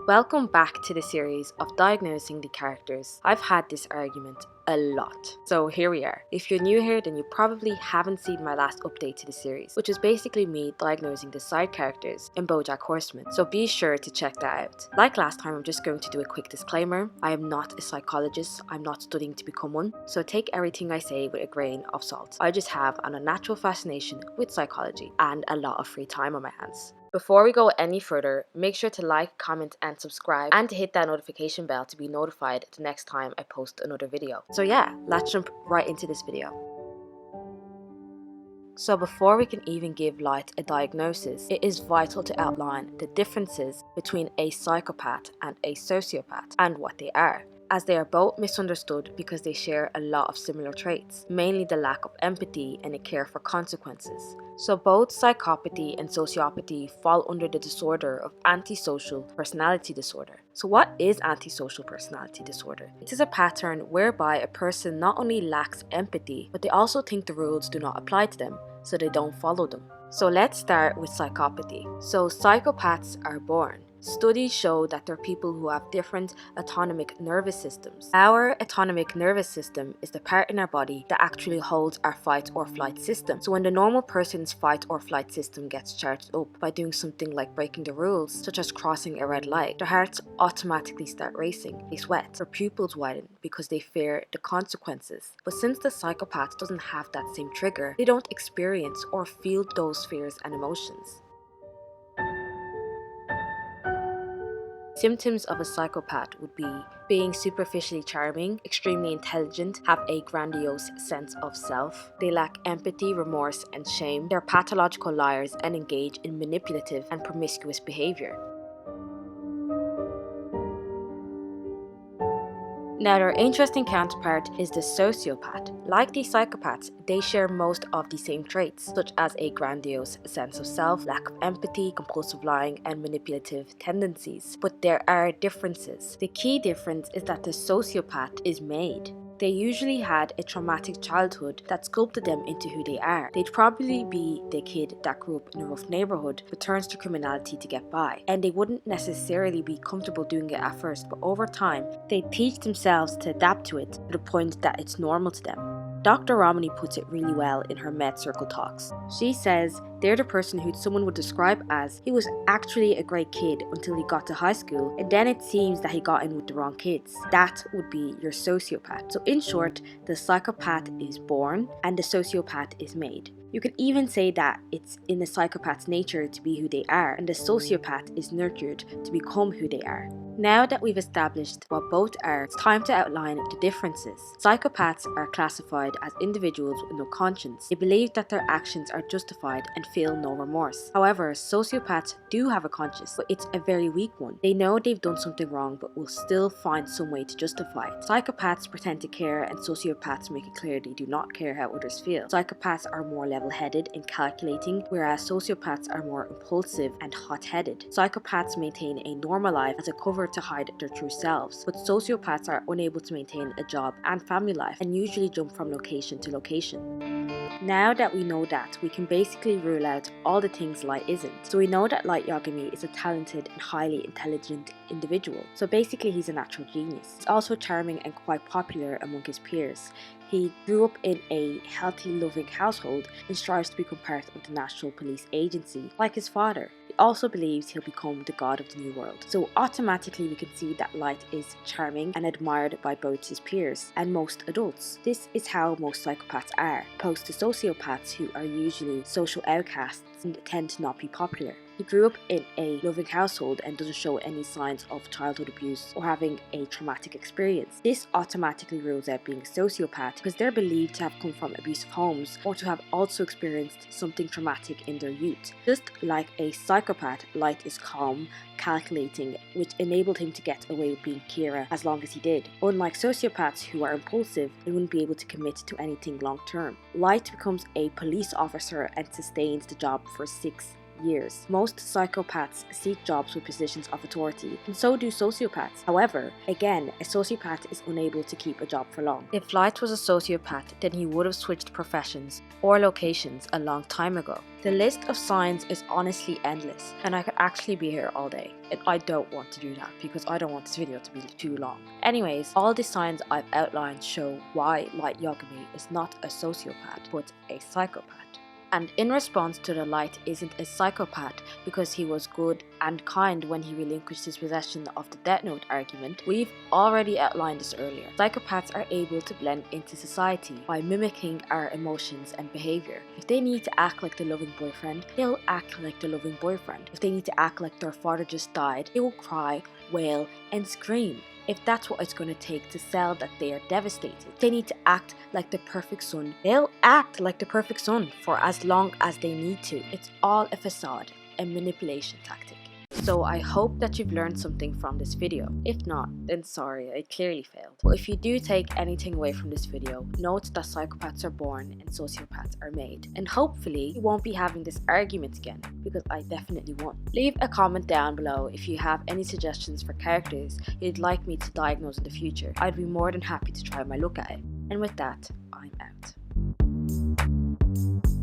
Welcome back to the series of Diagnosing the Characters. I've had this argument a lot, so here we are. If you're new here, then you probably haven't seen my last update to the series, which is basically me diagnosing the side characters in BoJack Horseman, so be sure to check that out. Like last time, I'm just going to do a quick disclaimer. I am not a psychologist, I'm not studying to become one, so take everything I say with a grain of salt. I just have an unnatural fascination with psychology and a lot of free time on my hands. Before we go any further, make sure to like, comment and subscribe and to hit that notification bell to be notified the next time I post another video. So yeah, let's jump right into this video. So before we can even give Light a diagnosis, it is vital to outline the differences between a psychopath and a sociopath and what they are, as they are both misunderstood because they share a lot of similar traits, mainly the lack of empathy and a care for consequences. So both psychopathy and sociopathy fall under the disorder of antisocial personality disorder. So what is antisocial personality disorder? It is a pattern whereby a person not only lacks empathy, but they also think the rules do not apply to them, so they don't follow them. So let's start with psychopathy. So psychopaths are born. Studies show that there are people who have different autonomic nervous systems. Our autonomic nervous system is the part in our body that actually holds our fight or flight system. So when the normal person's fight or flight system gets charged up by doing something like breaking the rules, such as crossing a red light, their hearts automatically start racing. They sweat, their pupils widen because they fear the consequences. But since the psychopath doesn't have that same trigger, they don't experience or feel those fears and emotions. Symptoms of a psychopath would be being superficially charming, extremely intelligent, have a grandiose sense of self. They lack empathy, remorse, and shame. They're pathological liars and engage in manipulative and promiscuous behavior. Now, their interesting counterpart is the sociopath. Like the psychopaths, they share most of the same traits, such as a grandiose sense of self, lack of empathy, compulsive lying, and manipulative tendencies. But there are differences. The key difference is that the sociopath is made. They usually had a traumatic childhood that sculpted them into who they are. They'd probably be the kid that grew up in a rough neighborhood but turns to criminality to get by. And they wouldn't necessarily be comfortable doing it at first, but over time, they teach themselves to adapt to it to the point that it's normal to them. Dr. Romney puts it really well in her Med Circle talks. She says they're the person who someone would describe as he was actually a great kid until he got to high school, and then it seems that he got in with the wrong kids. That would be your sociopath. So in short, the psychopath is born and the sociopath is made. You could even say that it's in the psychopath's nature to be who they are, and the sociopath is nurtured to become who they are. Now that we've established what both are, it's time to outline the differences. Psychopaths are classified as individuals with no conscience. They believe that their actions are justified and feel no remorse. However, sociopaths do have a conscience, but it's a very weak one. They know they've done something wrong, but will still find some way to justify it. Psychopaths pretend to care, and sociopaths make it clear they do not care how others feel. Psychopaths are more level-headed and calculating, whereas sociopaths are more impulsive and hot-headed. Psychopaths maintain a normal life as a cover to hide their true selves, but sociopaths are unable to maintain a job and family life and usually jump from location to location. Now that we know that, we can basically rule out all the things Light isn't. So we know that Light Yagami is a talented and highly intelligent individual. So basically he's a natural genius. He's also charming and quite popular among his peers. He grew up in a healthy, loving household and strives to become part of the National Police Agency, like his father. He also believes he'll become the god of the new world. So automatically we can see that Light is charming and admired by both his peers and most adults. This is how most psychopaths are, opposed to sociopaths who are usually social outcasts and tend to not be popular. He grew up in a loving household and doesn't show any signs of childhood abuse or having a traumatic experience. This automatically rules out being a sociopath because they're believed to have come from abusive homes or to have also experienced something traumatic in their youth. Just like a psychopath, Light is calm, calculating, which enabled him to get away with being Kira as long as he did. Unlike sociopaths who are impulsive and wouldn't be able to commit to anything long term. Light becomes a police officer and sustains the job for 6 years. Most psychopaths seek jobs with positions of authority, and so do sociopaths. However, again, a sociopath is unable to keep a job for long. If Light was a sociopath, then he would have switched professions or locations a long time ago. The list of signs is honestly endless, and I could actually be here all day. And I don't want to do that because I don't want this video to be too long. Anyways, all the signs I've outlined show why Light Yagami is not a sociopath, but a psychopath. And in response to the Light isn't a psychopath because he was good and kind when he relinquished his possession of the Death Note argument, we've already outlined this earlier. Psychopaths are able to blend into society by mimicking our emotions and behavior. If they need to act like the loving boyfriend, they'll act like the loving boyfriend. If they need to act like their father just died, they will cry, wail, and scream. If that's what it's going to take to sell that they are devastated. If they need to act like the perfect son, they'll act like the perfect son for as long as they need to. It's all a facade, a manipulation tactic. So I hope that you've learned something from this video. If not, then sorry, I clearly failed. But if you do take anything away from this video, note that psychopaths are born and sociopaths are made. And hopefully you won't be having this argument again, because I definitely won't. Leave a comment down below if you have any suggestions for characters you'd like me to diagnose in the future. I'd be more than happy to try my luck at it. And with that, I'm out.